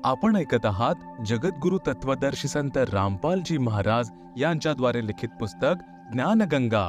आपण ऐकत आहात जगद्गुरु तत्वदर्शी संत रामपालजी महाराज यांच्याद्वारे लिखित पुस्तक ज्ञानगंगा।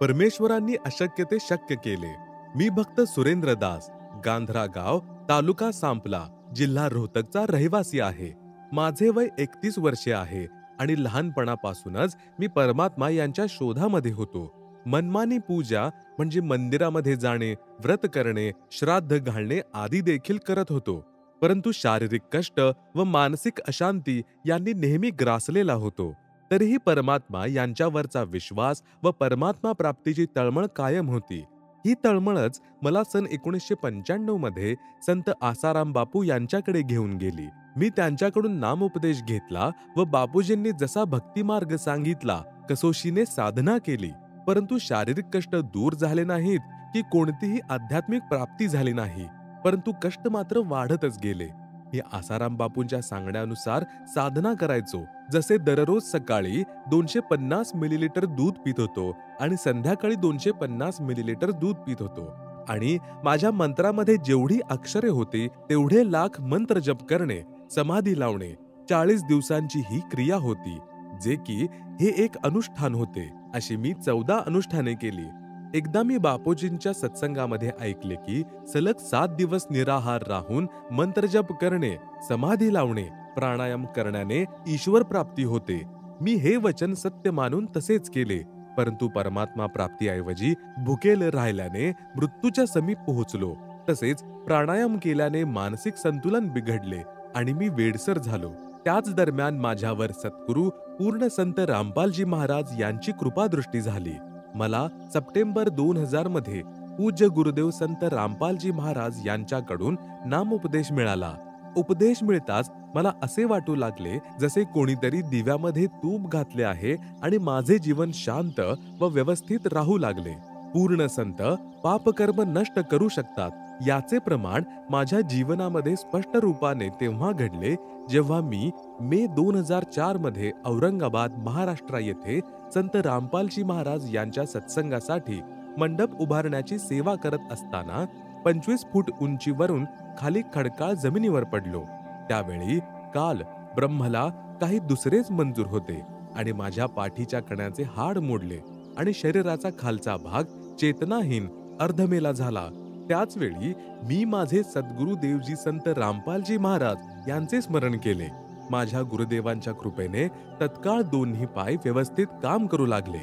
परमेश्वरांनी अशक्य ते शक्य केले। मी भक्त सुरेंद्र दास, गांधरा गाव, तालुका सांपला, जिल्हा रोहतकचा रहिवासी आहे। माझे वय 31 वर्षे आहे आणि लहानपणापासूनच मी परमात्मा यांच्या शोधामध्ये होतो। मनमानी पूजा म्हणजे मंदिरामध्ये जाणे, व्रत करणे, श्राद्ध घालणे आदी देखील करत होतो। परंतु शारीरिक कष्ट व मानसिक अशांती यांनी नेहमी ग्रासलेला होतो। तरीही परमात्मा यांच्यावरचा विश्वास व परमात्मा प्राप्तीची तळमळ कायम होती। ही तळमळच मला सन 1995 मध्ये संत आसाराम बापू यांच्याकडे घेऊन गेली। मी त्यांच्याकडून नामोपदेश घेतला व बापूजींनी जसा भक्तिमार्ग सांगितला कसोशीने साधना केली। परंतु शारीरिक कष्ट दूर झाले नाहीत की कोणतीही आध्यात्मिक प्राप्ती झाली नाही, परंतु कष्ट मात्र वाढतच गेले। मी आसाराम बापूंच्या सांगण्यानुसार साधना करायचो। जसे दररोज सकाळी 250 मिलीलिटर दूध पित होतो आणि संध्याकाळी 250 मिलीलिटर दूध पित होतो आणि माझ्या मंत्रामध्ये जेवढी अक्षरे होती तेवढे लाख मंत्र जप करणे, समाधी लावणे, 40 दिवसांची ही क्रिया होती, जे की हे एक अनुष्ठान होते। अशी मी 14 अनुष्ठाने केली। एकदा मी बापूजींच्या सत्संगामध्ये ऐकले की सलग 7 दिवस निराहार राहून मंत्रजप करणे, समाधी लावणे, प्राणायाम करण्याने ईश्वर प्राप्ती होते। मी हे वचन सत्य मानून तसेच केले, परंतु परमात्मा प्राप्तीऐवजी भुकेल राहिल्याने मृत्यूच्या समीप पोहोचलो। तसेच प्राणायाम केल्याने मानसिक संतुलन बिघडले आणि मी वेडसर झालो। त्याच दरम्यान माझ्यावर सद्गुरू पूर्ण संत रामपालजी महाराज यांची कृपादृष्टी झाली। मला सप्टेंबर 2000 मध्ये पूज्य गुरुदेव संत रामपालजी महाराज यांच्याकडून नामोपदेश मिळाला। उपदेश मिळताच मला असे वाटू लागले जसे कोणीतरी दिव्यामध्ये तूप घातले आहे आणि माझे जीवन शांत व व्यवस्थित राहू लागले। पूर्ण संत पापकर्म नष्ट करू शकतात याचे प्रमाण माझ्या जीवनामध्ये स्पष्ट रूपाने तेव्हा घडले जेव्हा मी मे 2004 मध्ये औरंगाबाद, महाराष्ट्र येथे संत रामपालजी महाराज यांच्या सत्संगासाठी मंडप उभारण्याची सेवा करत असताना 25 फूट उंचीवरून खाली खडकाळ जमिनीवर पडलो। त्यावेळी काल ब्रह्मला काही दुसरेच मंजूर होते आणि माझ्या पाठीच्या कण्याचे हाड मोडले आणि शरीराचा खालचा भाग चेतनाहीन अर्धमेला झाला। त्याच वेळी मी माझे सद्गुरु देवजी संत रामपालजी महाराज यांचे स्मरण केले। माझ्या गुरुदेवांच्या कृपेने तत्काळ दोन्ही पाय व्यवस्थित काम करू लागले।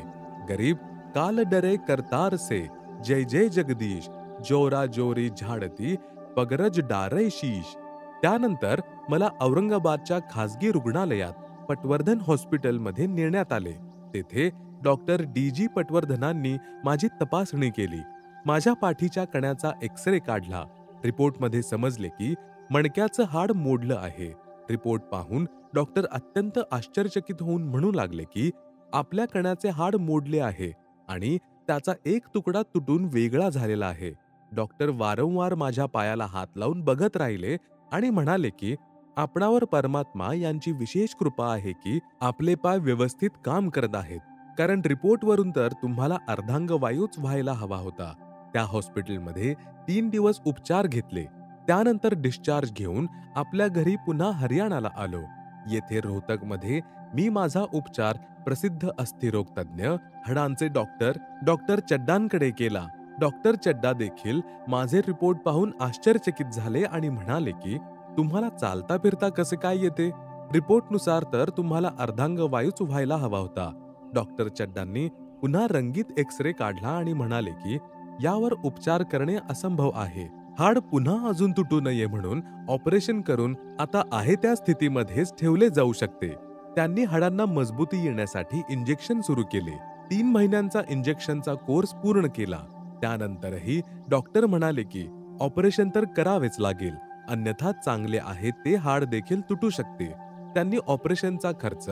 गरीब काल डरे करतार से, जय जय जगदीश, जोरा जोरी झाडती पगरज डारय शीश। त्यानंतर मला औरंगाबादच्या खासगी रुग्णालयात पटवर्धन हॉस्पिटलमध्ये नेण्यात आले। तेथे डॉक्टर DG पटवर्धनांनी माझी तपासणी केली। माझ्या पाठीच्या कण्याचा एक्सरे काढला। रिपोर्टमध्ये समजले की मणक्याचं हाड मोडलं आहे। रिपोर्ट पाहून डॉक्टर अत्यंत आश्चर्यचकित होऊन म्हणू लागले की आपल्या कण्याचे हाड मोडले आहे आणि त्याचा एक तुकडा तुटून वेगळा झालेला आहे। डॉक्टर वारंवार माझ्या पायाला हात लावून बघत राहिले आणि म्हणाले की आपणावर परमात्मा यांची विशेष कृपा आहे की आपले पाय व्यवस्थित काम करत आहेत, कारण रिपोर्टवरून तर तुम्हाला अर्धांगवायूच व्हायला हवा होता। त्या हॉस्पिटलमध्ये 3 दिवस उपचार घेतले। त्यानंतर डिस्चार्ज घेऊन आपल्या घरी पुन्हा हरियाणाला आलो। येथे रोहतकमध्ये मी माझा उपचार प्रसिद्ध अस्थिरोग तज्ञ, हाडांचे डॉक्टर चड्डांकडे केला। डॉक्टर चड्डा देखील माझे रिपोर्ट पाहून आश्चर्यचकित झाले आणि म्हणाले की तुम्हाला चालता फिरता कसे काय येते? रिपोर्टनुसार तर तुम्हाला अर्धांगवायूच व्हायला हवा होता। डॉक्टर चड्डांनी पुन्हा रंगीत एक्सरे काढला आणि म्हणाले की यावर उपचार करणे असंभव आहे। हाड पुन्हा अजून तुटू नये म्हणून ऑपरेशन करून आता आहे त्या स्थितीमध्येच ठेवले जाऊ शकते। त्यांनी हाडांना मजबूती येण्यासाठी इंजेक्शन सुरू केले। 3 महिन्यांचा इंजेक्शनचा कोर्स पूर्ण केला। त्यानंतरही डॉक्टर म्हणाले की ऑपरेशन तर करावेच लागेल, अन्यथा चांगले आहे ते हाड देखील तुटू शकते। त्यांनी ऑपरेशनचा खर्च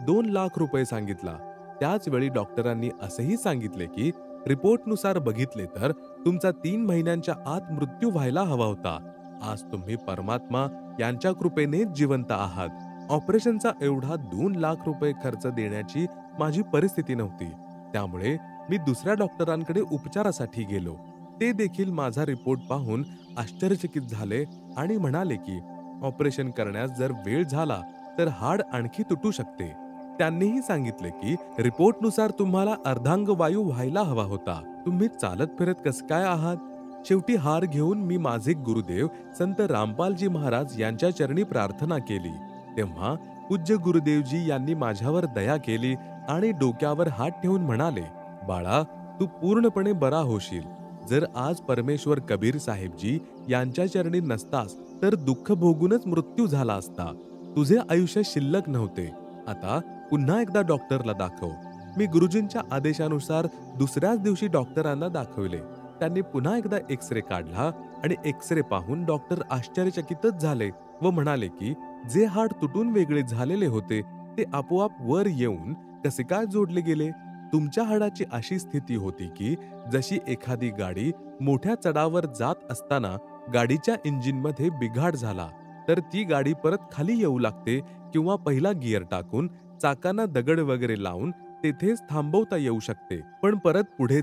2 लाख रुपये सांगितला। त्याच वेळी डॉक्टरांनी असेही सांगितले की रिपोर्टनुसार बघितले तर तुमचा 3 महिन्यांच्या आत मृत्यू व्हायला हवा होता। आज तुम्ही परमात्मा यांच्या कृपेने जिवंत आहात। ऑपरेशनचा एवढा 2 लाख रुपये खर्च देण्याची माझी परिस्थिती नव्हती। त्यामुळे मी दुसऱ्या डॉक्टरांकडे उपचारासाठी गेलो। ते देखील माझा रिपोर्ट पाहून आश्चर्यचकित झाले आणि म्हणाले की ऑपरेशन करण्यास जर वेळ झाला तर हाड आणखी तुटू शकते. त्यांनीही सांगितले की रिपोर्टनुसार तुम्हाला अर्धांगवायू व्हायला हवा होता. तुम्ही चालत फिरत कसं काय आहात? शेवटी हार घेऊन मी माझे गुरुदेव संत रामपालजी महाराज यांच्या चरणी प्रार्थना केली. तेव्हा पूज्य गुरुदेवजी यांनी माझ्यावर दया केली आणि डोक्यावर हात ठेवून म्हणाले, बाळा, तू पूर्णपणे बरा होशील. जर आज परमेश्वर कबीर साहेबजी यांच्या चरणी नसतास तर दुःख भोगूनच मृत्यू झाला असता. तुझे आयुष्य शिल्लक नव्हते. आता पुन्हा एकदा डॉक्टरला दाखव. मी गुरुजींच्या आदेशानुसार दुसऱ्याच दिवशी डॉक्टरांना दाखवले. त्यांनी पुन्हा एकदा एक्सरे काढला आणि एक्सरे पाहून डॉक्टर आश्चर्यचकितच झाले व म्हणाले की जे हाड तुटून वेगळे झालेले होते ते आपोआप वर येऊन कसे काय जोडले गेले. तुमच्या हाडाची अशी स्थिती होती की जशी एखादी गाडी मोठ्या चढावर जात असताना गाडीच्या इंजिनमध्ये बिघाड झाला तर ती गाडी परत खाली येऊ लागते किंवा पहिला गिअर टाकून चाकांना दगड वगैरे लावून तेथेच थांबवता येऊ शकते, पण परत पुढे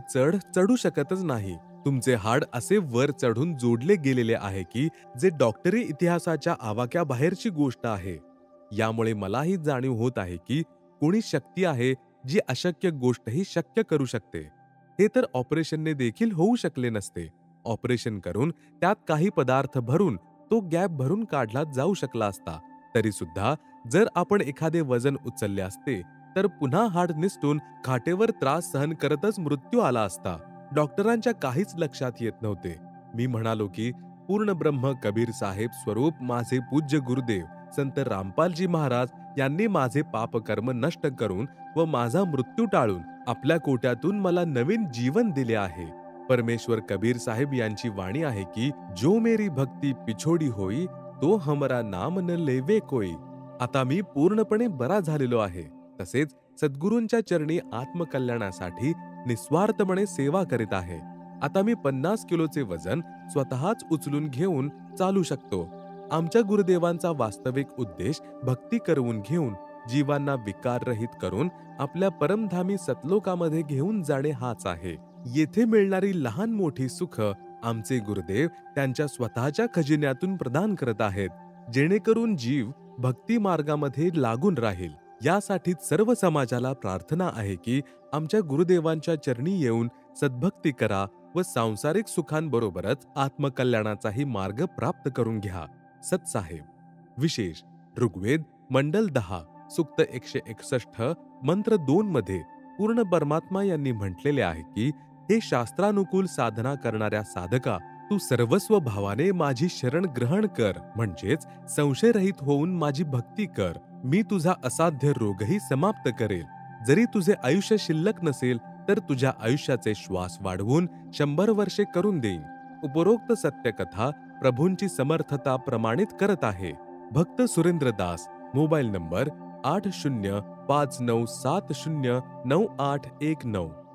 चढू शकतच नाही. तुमचे हाड असे वर चढून जोडले गेलेले आहे की जे डॉक्टरी इतिहासाच्या आवाक्याबाहेरची गोष्ट आहे. यामुळे मलाही जाणीव होत आहे की कोणी शक्ती आहे जी अशक्य गोष्टही शक्य करू शकते. हे तर ऑपरेशनने देखील होऊ शकले नसते. ऑपरेशन करून त्यात काही पदार्थ भरून तो गॅप भरून काढला जाऊ शकला असता. तरी सुद्धा जर आपण एखादे वजन उचलले असते तर पुन्हा हाड निसटून खाटेवर त्रास सहन करतच मृत्यू आला असता. डॉक्टरांच्या काहीच लक्षात येत नव्हते. मी म्हणालो की पूर्ण ब्रह्म कबीर साहेब स्वरूप माझे पूज्य गुरुदेव संत रामपालजी महाराज यांनी माझे पापकर्म नष्ट करून व माझा मृत्यू टाळून आपल्या कोट्यातून मला नवीन जीवन दिले आहे. परमेश्वर कबीर साहेब यांची वाणी आहे की जो मेरी भक्ती पिछोडी होई तो हमरा नाम न लेवे कोई. आता मी पूर्णपणे बरा झालेलो आहे. तसेच सद्गुरूंच्या चरणी आत्मकल्याणासाठी निस्वार्थपणे सेवा करीत आहे. आता मी 50 किलोचे वजन स्वतःच उचलून घेऊन चालू शकतो. आमच्या गुरुदेवांचा वास्तविक उद्देश भक्ती करवून घेऊन जीवांना विकाररहित करून आपल्या परमधामी सतलोकामध्ये घेऊन जाणे हाच आहे. येथे मिळणारी लहान मोठी सुख आमचे गुरुदेव त्यांच्या स्वतःच्या खजिन्यातून प्रदान करत आहेत, जेणेकरून जीव भक्ती मार्गामध्ये लागून राहील. यासाठीच सर्व समाजाला प्रार्थना आहे की आमच्या गुरुदेवांच्या चरणी येऊन सद्भक्ती करा व सांसारिक सुखांबरोबरच आत्मकल्याणाचाही मार्ग प्राप्त करून घ्या. सतसाहेब. विशेष ऋग्वेद मंडल 10 सूक्त 161 मंत्र 2 मध्ये पूर्ण परमात्मा यांनी म्हटलेले आहे की हे शास्त्रानुकूल साधना करणाऱ्या साधका, तू सर्वस्व भावाने माझी शरण ग्रहण कर, म्हणजेच संशयरहित होऊन माझी भक्ती कर. मी तुझा असाध्य रोगही समाप्त करेल. जरी तुझे आयुष्य शिल्लक नसेल तर तुझ्या आयुष्याचे श्वास वाढवून 100 वर्षे करून देईन. उपरोक्त सत्यकथा प्रभूंची समर्थता प्रमाणित करत आहे. भक्त सुरेंद्र दास. Mobile number 8059709819.